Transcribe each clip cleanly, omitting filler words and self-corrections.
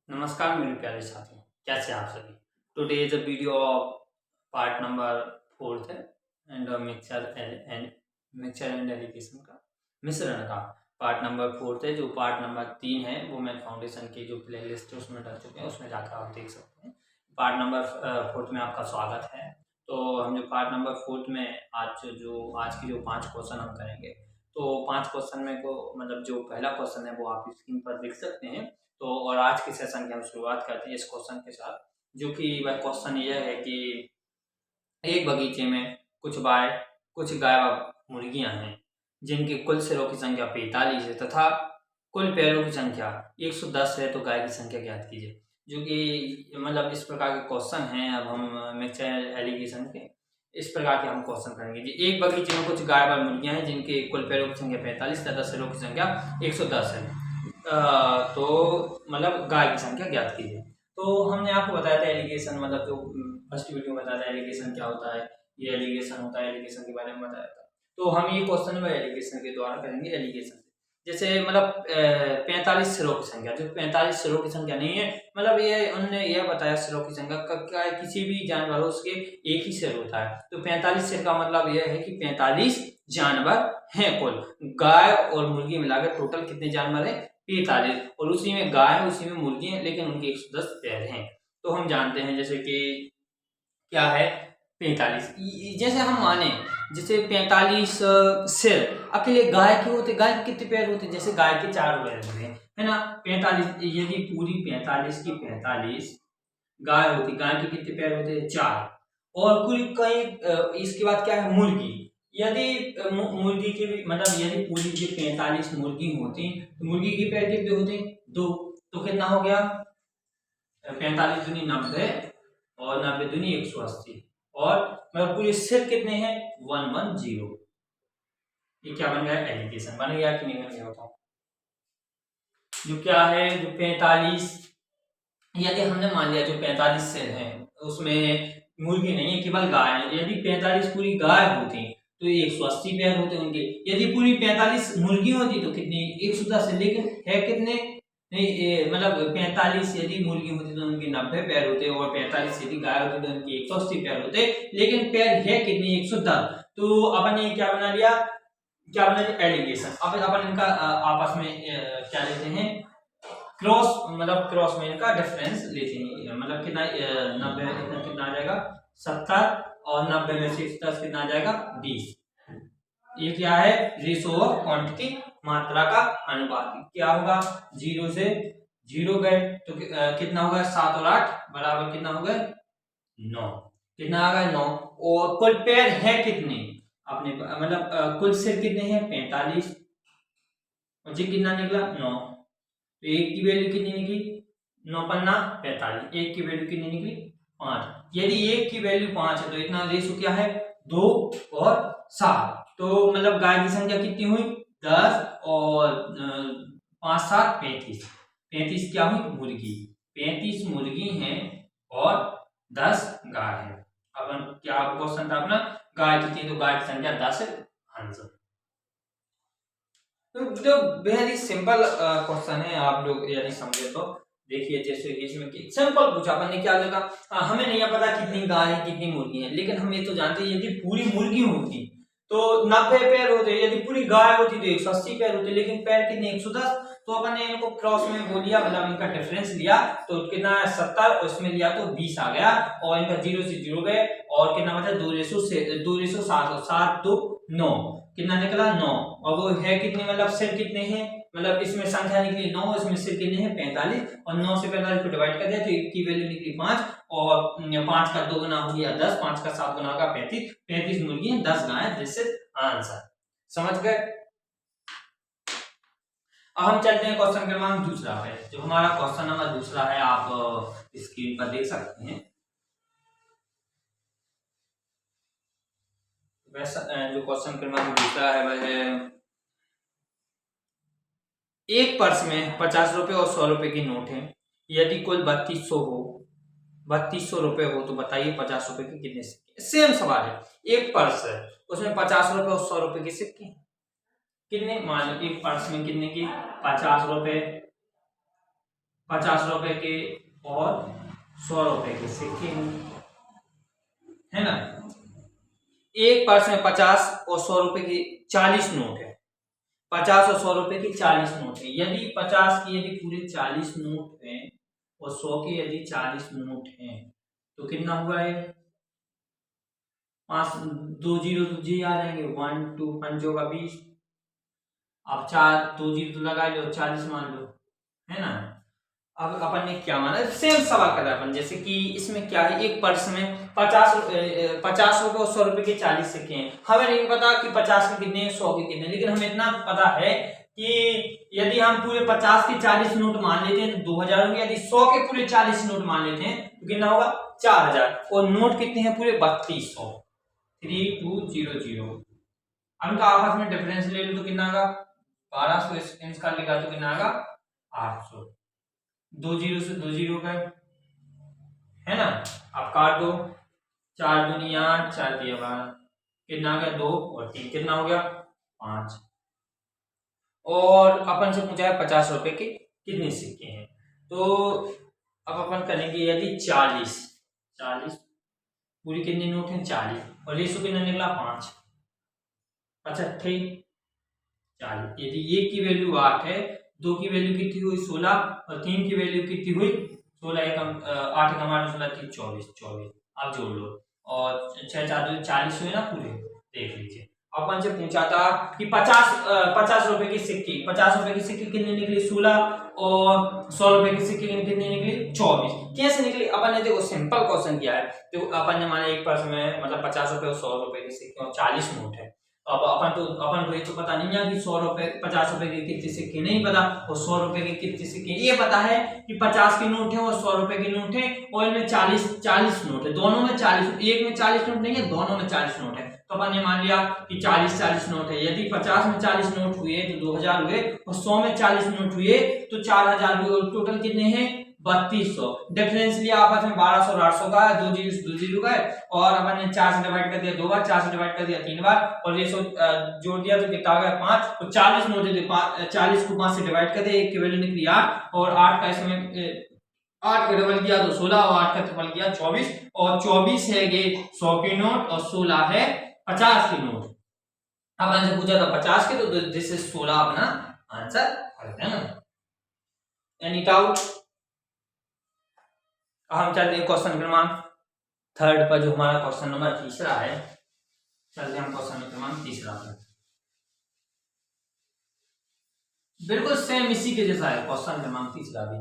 नमस्कार मेरे प्यारे साथियों, कैसे आप सभी। Today is a video of part number 4 and mixture and allegation का मिश्रण का पार्ट नंबर 4 है। जो पार्ट नंबर 3 है वो मैं फाउंडेशन की जो प्ले लिस्ट है उसमें डाल चुके हैं, उसमें जाकर आप देख सकते हैं। पार्ट नंबर 4 में आपका स्वागत है। तो हम जो पार्ट नंबर 4 में आज की जो 5 क्वेश्चन हम करेंगे, तो 5 क्वेश्चन में को मतलब जो पहला क्वेश्चन है वो आप स्क्रीन पर देख सकते हैं। तो और आज के सेशन की हम शुरुआत करते हैं इस क्वेश्चन के साथ, जो कि वह क्वेश्चन यह है कि एक बगीचे में कुछ गाय व मुर्गियां हैं, जिनके कुल सिरों की संख्या 45 है तथा कुल पैरों की संख्या 110 है। तो गाय की संख्या ज्ञात कीजिए। जो कि मतलब इस प्रकार के क्वेश्चन हैं। अब हम मिक्सचर एलिगेशन के इस प्रकार के हम क्वेश्चन करेंगे जी। एक बगीचे में कुछ गाय व मुर्गियां हैं, जिनके कुल पैरों की संख्या 45 तथा सिरों की संख्या 110 है। तो मतलब गाय की संख्या ज्ञात कीजिए। तो हमने आपको बताया था एलिगेशन, मतलब जो फर्स्ट वीडियो में बताया था एलिगेशन क्या होता है, ये एलिगेशन होता है, एलिगेशन के बारे में बताया था। तो हम ये क्वेश्चन में एलिगेशन के द्वारा करेंगे। एलिगेशन जैसे मतलब 45 सिरों की संख्या, जो 45 सिरों की संख्या नहीं है, मतलब ये उन्होंने यह बताया सिरों की संख्या क्या है, किसी भी जानवर हो उसके एक ही सिर होता है। तो 45 सिर का मतलब यह है कि 45 जानवर हैं कुल। गाय और मुर्गी मिलाकर टोटल कितने जानवर है? 45। और उसी में गाय उसी में मुर्गी है, लेकिन उनके 110 पैर हैं। तो हम जानते हैं जैसे कि क्या है 45। जैसे हम माने जैसे 45 सिर अकेले गाय के होते, गाय के कितने पैर होते? जैसे गाय के 4 पैर होते हैं, है ना। 45 यदि पूरी 45 की 45 गाय होती, गाय के कितने पैर होते हैं? 4। और कुल कई इसके बाद क्या है? मुर्गी। यदि मुर्गी के भी मतलब यदि पूरी जो 45 मुर्गी होती तो मुर्गी के पैर कितने होते? 2। तो कितना हो गया? 45 दूनी 90 और 90 दूनी 180। और मतलब पूरे सिर कितने हैं? 110। ये क्या बन गया? एलिगेशन बन गया कि नहीं बन गया बताओ। जो क्या है, जो 45 यदि हमने मान लिया जो 45 सेल है उसमें मुर्गी नहीं है, केवल गाय है। यदि 45 पूरी गाय होती तो 180 पैर होते उनके। यदि पूरी 45 मुर्गी होती तो कितनी? 110। लेकिन है कितने? नहीं मतलब 45 यदि मुर्गी होती तो उनके 90 पैर होते, और 45 यदि गाय होती तो उनके 180 पैर होते। लेकिन पैर है कितनी? 110। तो अपन ने क्या बना लिया? क्या बना लिया? एलिगेशन। अब अपन इनका आपस में क्या लेते हैं? क्रॉस, मतलब क्रॉस में इनका डिफरेंस लेते हैं। मतलब कितना 90 इतना कितना आ जाएगा? 70। और 90 में से 10 कितना आ जाएगा? 20। ये क्या है? रेशो ऑफ क्वांटिटी, मात्रा का अनुपात। क्या होगा? 0 से 0 गए तो कितना होगा? 7 और 8 बराबर कितना हो गए? 9। कितना आ गया? 9। और कुल पैर है कितने अपने मतलब कुल सिर कितने हैं? 45। और जी कितना निकला? 9। तो एक की वैल्यू कितनी निकली? 9 पन्ना 45। एक की वैल्यू कितनी निकली? 5। यदि एक की वैल्यू 5 है तो इतना रेशो क्या है? 2 और 7। तो मतलब गाय की संख्या कितनी हुई? 10 और 5 7 35। 35 क्या हुई? मुर्गी। 35 मुर्गी हैं और 10 गाय है। अपन क्या क्वेश्चन था अपना? गाय कितनी? तो गाय की संख्या 10 है, आंसर। तो वेरी सिंपल क्वेश्चन है, आप लोग यदि समझे तो देखिए। जैसे इसमें सिंपल पूछा अपन ने, क्या लगा? हमें नहीं पता कितनी गाय है कितनी मुर्गी है, लेकिन हम ये तो जानते हैं यदि पूरी मुर्गी होती तो 90 पैर होते, यदि पूरी गाय होती तो 180 पैर होते, लेकिन पैर कितने? 110। तो अपन ने इनको क्रॉस में बोल दिया, मतलब इनका डिफरेंस लिया तो कितना? 70। उसमें लिया तो 20 आ गया। और इनका 0 से 0 गए और कितना बचा? 2 रेशो से 2 रेशो 7 7 2 9। कितना निकला? 9। और वो है कितने? मतलब सिर कितने हैं? मतलब इसमें संख्या निकली 9, इसमें सिर कितने हैं? 45। और 9 से 45 को डिवाइड कर दिया तो एक की वैल्यू निकली 5। और 5 का 2 गुना हो गया 10, 5 का 7 गुना होगा 35। 35 मुर्गी है, 10 गाय। This is answer. समझ गए? अब हम चलते हैं क्वेश्चन क्रमांक दूसरा पे। जो हमारा क्वेश्चन नंबर दूसरा है, आप स्क्रीन पर देख सकते हैं। वैसा जो क्वेश्चन क्रमांक दूसरा है वह है, एक पर्स में 50 रुपए और 100 रुपए की नोट है। यदि कुल 3200 रुपए हो तो बताइए 50 रुपए के कितने सिक्के? सेम सवाल है। एक पर्स है, उसमें 50 रुपए और 100 रुपए के सिक्के कितने? मान लो एक पर्स में कितने की? 50 रुपए 50 रुपए के और 100 रुपए के सिक्के है ना। एक पर्स में 50 और 100 रुपए के 40 नोट है। 50 और 100 रुपए के 40 नोट है। यदि 50 के यदि पूरे 40 नोट हैं और 100 के यदि 40 नोट हैं तो कितना हुआ है? 5 2 जीरो तो जी आ जाएंगे, 1 2 5 होगा 20। अब 4 2 जीरो तो लगा लो, 40 मान लो, है ना। अब अपन ने क्या माना, सेम सवाल कर रहा है अपन, जैसे कि इसमें क्या है, एक पर्स में 50 रुपए और 100 रुपए के 40 सिक्के हैं। हमें नहीं पता कि 50 के कितने 100 के कितने, लेकिन हमें इतना पता है कि यदि हम पूरे 50 के 40 नोट मान लेते हैं तो 2000 होंगे। यदि 100 के पूरे 40 नोट मान लेते हैं तो कितना होगा? 4000। और नोट कितने हैं पूरे? 3200, 3200। अब इनका आपस में डिफरेंस ले लो तो कितना आएगा? 1200। इसका लिखा तो कितना आएगा? 800। 2 जीरो से 2 जीरो गए, है ना। अब काट दो, 4 दूनी 8, 4 दिया 12, कितना आ गया? 2 और 3 कितना हो गया? 5। और अपन से पूछा है 50 रुपए के कितने सिक्के हैं, तो अब अपन करेंगे यदि 40 पूरी कितने नोट हैं? 40, और रेशो कितना निकला? 5 55 40। यदि 1 की वैल्यू 8 है, 2 की वैल्यू कितनी हुई? 16, और 3 की वैल्यू कितनी हुई? 16 8 का मान 16 3 24। अब जोड़ लो, और 6 4 40 हुए ना पूरे, देख लीजिए। अपन से पूछा था कि 50 रुपए के सिक्के, 50 रुपए के सिक्के कितने निकले? 16, और 100 रुपए के सिक्के कितने निकले? 24। कैसे निकले? अपन ने देखो सिंपल क्वेश्चन किया है, तो अपन ने माना एक पर्स में मतलब 50 रुपए और 100 रुपए के सिक्के और 40 नोट है। अब अपन को ये तो पता नहीं है कि 100 रुपए 50 रुपए के कितने सिक्के, नहीं पता, और 100 रुपए के कितने सिक्के। ये पता है कि 50 के नोट है और 100 रुपए के नोट है, और इनमें 40 नोट है, दोनों में 40, एक में 40 नोट नहीं है, दोनों में 40 नोट है। तो अपन ने मान लिया कि 40 नोट है। यदि 50 में 40 नोट हुए तो 2000 हुए, और 100 में 40 नोट हुए तो 4000 हुए, और टोटल कितने हैं? 3200। डिफरेंस लिया आपस में 1200 और 800 का, 2 जीरो का है, और अपन ने 4 से डिवाइड कर दिया 2 बार, 4 से डिवाइड कर दिया 3 बार, और रेशो जोड़ दिया तो कितना आ गया? 5। तो 40 नोट है, 40 को 5 से डिवाइड कर दिया, एक की वैल्यू निकली 8, और 8 का इसमें 8 का डबल किया तो 16, और 8 का ट्रिपल किया 24, और 24 है ये 100 के नोट, और 16 है 50 के नोट। अब आंसर पूछा था 50 के, तो दिस इज 16 अपना आंसर है ना। Any doubt? हम चलते हैं क्वेश्चन क्रमांक 3 पर, जो हमारा क्वेश्चन नंबर 3 है। चलते हम क्वेश्चन क्रमांक 3 पर। बिल्कुल सेम इसी के जैसा है क्वेश्चन क्रमांक 3 भी।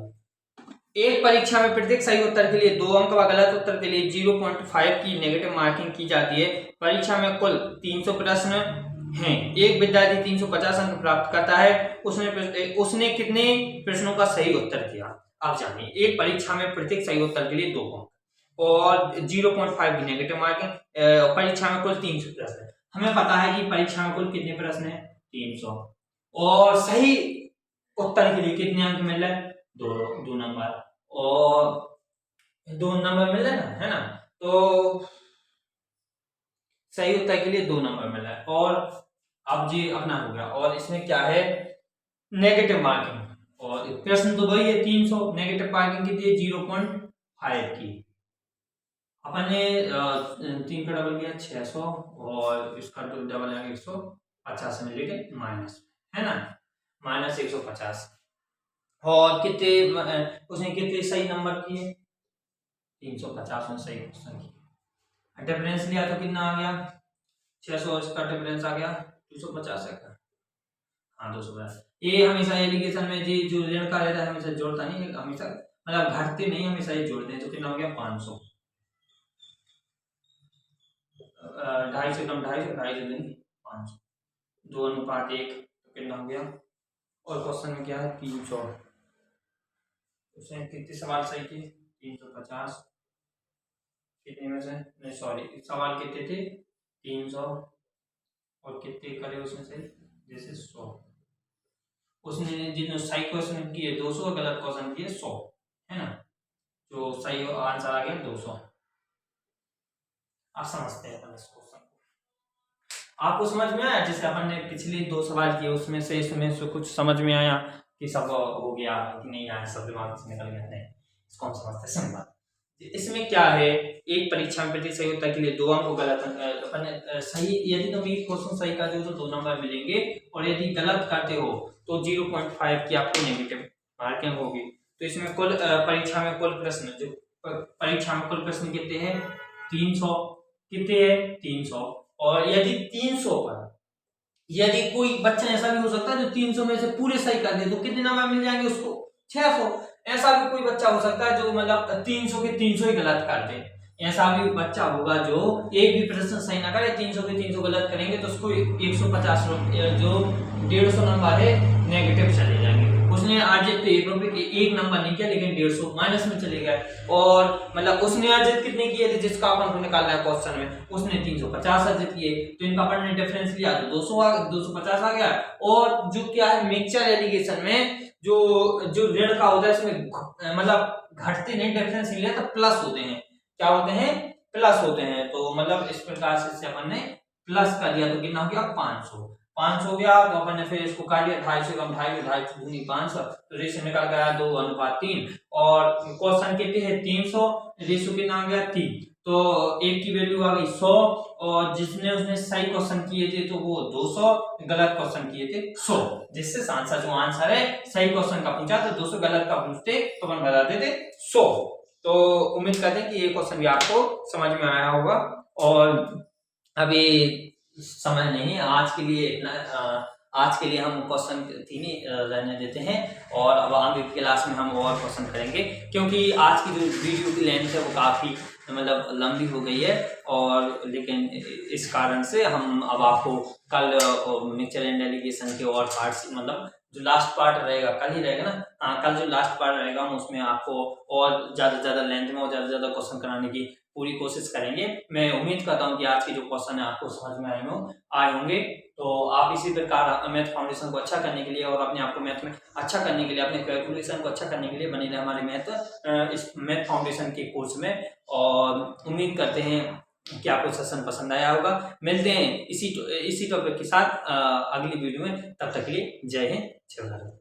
एक परीक्षा में प्रत्येक सही उत्तर के लिए 2 अंक व गलत उत्तर के लिए 0.5 की नेगेटिव मार्किंग की जाती है। परीक्षा में कुल 300 प्रश्न हैं। एक विद्यार्थी 350 अंक प्राप्त करता है, उसने कितने प्रश्नों का सही उत्तर दिया? आप जानिए, एक परीक्षा में प्रत्येक सही उत्तर के लिए 2 अंक और 0.5 की नेगेटिव मार्किंग। परीक्षा में कुल 300 प्रश्न है। हमें पता है कि परीक्षा में कुल कितने प्रश्न है? 300, और सही उत्तर के लिए कितने अंक मिल रहे हैं? 2 नंबर, और 2 नंबर मिल रहे ना, है ना। तो सही उत्तर के लिए 2 नंबर मिला है, और अब जी अपना हो गया। और इसमें क्या है? नेगेटिव मार्किंग, और प्रश्न तो वही है 300, नेगेटिव मार्किंग कितनी है? 0.5 की। अपन ने 3 का डबल किया 600, और इसका डबल है 150 में लेके माइनस, है ना, माइनस 150। और कितने उसने कितने सही नंबर किए? 350 में सही क्वेश्चन किए। डिफरेंस लिया तो कितना आ गया? 600, इसका डिफरेंस आ गया 250 है का? हाँ 250। ये हमेशा एलिगेशन में जी जो ऋण का रहता है हमेशा जोड़ता नहीं है, हमेशा मतलब घटते नहीं, हमेशा ये जोड़ते हैं। तो कितना हो गया? 500। 250 से कम 250, 250 देंगे 500, 2:1। तो कितना हो गया? और क्वेश्चन में क्या है? 300। उसने कितने सवाल सही किए? 350। कितने में से? नहीं सॉरी, सवाल कितने थे? 300, और कितने करे उसमें से? जैसे 100। उसने जितने सही क्वेश्चन किए 200, गलत क्वेश्चन किए 100, है ना। जो सही आंसर आ गया 200। आप समझते हैं अपन इस क्वेश्चन को? आपको समझ में आया? जैसे अपन ने पिछले 2 सवाल किए उसमें से इसमें से कुछ समझ में आया? कि सब हो गया कि नहीं, यहाँ सब दिमाग से निकल गया, नहीं, इसको हम समझते हैं सिंपल। इसमें क्या है, एक परीक्षा में प्रति सही उत्तर के लिए 2 अंक को गलत सही, यदि तुम एक क्वेश्चन सही करते हो तो 2 नंबर मिलेंगे, और यदि गलत करते हो तो 0.5 की आपको नेगेटिव मार्किंग होगी। तो इसमें कुल परीक्षा में कुल प्रश्न, जो परीक्षा में कुल प्रश्न कितने हैं, 300, कितने हैं 300, और यदि 300 पर यदि कोई बच्चा ऐसा भी हो सकता है जो 300 में से पूरे सही कर दे तो कितने नंबर मिल जाएंगे उसको, 600। ऐसा भी कोई बच्चा हो सकता है जो मतलब 300 के 300 ही गलत कर दे, ऐसा भी बच्चा होगा जो एक भी प्रश्न सही ना करे, 300 के 300 गलत करेंगे तो उसको 150 जो 150 नंबर है नेगेटिव चले जाएंगे। उसने अर्जित रुपए के 1 नंबर नहीं किया लेकिन 150 माइनस में चले गए, और मतलब उसने अर्जित कितने किए थे जिसका अपन को निकालना है क्वेश्चन में, उसने 350 अर्जित किए, तो इनका अपन ने डिफरेंस लिया तो 250 आ गया। और जो क्या है मिक्सचर एलिगेशन में जो ऋण का होता है इसमें मतलब घटते नहीं, डिफरेंस लिया तो प्लस होते हैं, क्या होते हैं, प्लस होते हैं। तो मतलब इस प्रकार से अपन ने प्लस कर दिया तो कितना हो गया 500 हो गया। तो अपन ने फिर इसको काट लिया, 250 कम 250 दूनी 500, तो रेशियो निकल गया 2:3, और क्वेश्चन कितने हैं 300, रेशियो कितना आ गया 3, तो एक की वैल्यू आ गई 100, और जिसने उसने सही क्वेश्चन किए थे तो वो 200, गलत क्वेश्चन किए थे 100, जिससे सांसा जो आंसर है सही क्वेश्चन का पूछा तो 200, गलत का पूछते तो अपन बता देते 100। तो उम्मीद करते हैं कि ये क्वेश्चन भी आपको समझ में आया होगा, और अभी समय नहीं है आज के लिए इतना, आज के लिए हम क्वेश्चन 3 ही रहने देते हैं, और अब आगे क्लास में हम और क्वेश्चन करेंगे, क्योंकि आज की जो वीडियो की लेंथ है वो काफ़ी मतलब लंबी हो गई है, और लेकिन इस कारण से हम अब आपको कल मिक्सचर एंड एलिगेशन के और पार्ट्स, मतलब जो लास्ट पार्ट रहेगा कल ही रहेगा ना, कल जो लास्ट पार्ट रहेगा हम उसमें आपको और ज़्यादा लेंथ में और ज़्यादा क्वेश्चन कराने की पूरी कोशिश करेंगे। मैं उम्मीद करता हूँ कि आज के जो क्वेश्चन है आपको समझ में आए होंगे। तो आप इसी प्रकार मैथ फाउंडेशन को अच्छा करने के लिए और अपने आप को मैथ में अच्छा करने के लिए, अपने कैलकुलेशन को अच्छा करने के लिए बने रहे हमारे इस मैथ फाउंडेशन के कोर्स में, और उम्मीद करते हैं कि आपको सेशन पसंद आया होगा। मिलते हैं इसी टॉपिक के साथ अगली वीडियो में, तब तक के लिए जय हिंद, जय भारत।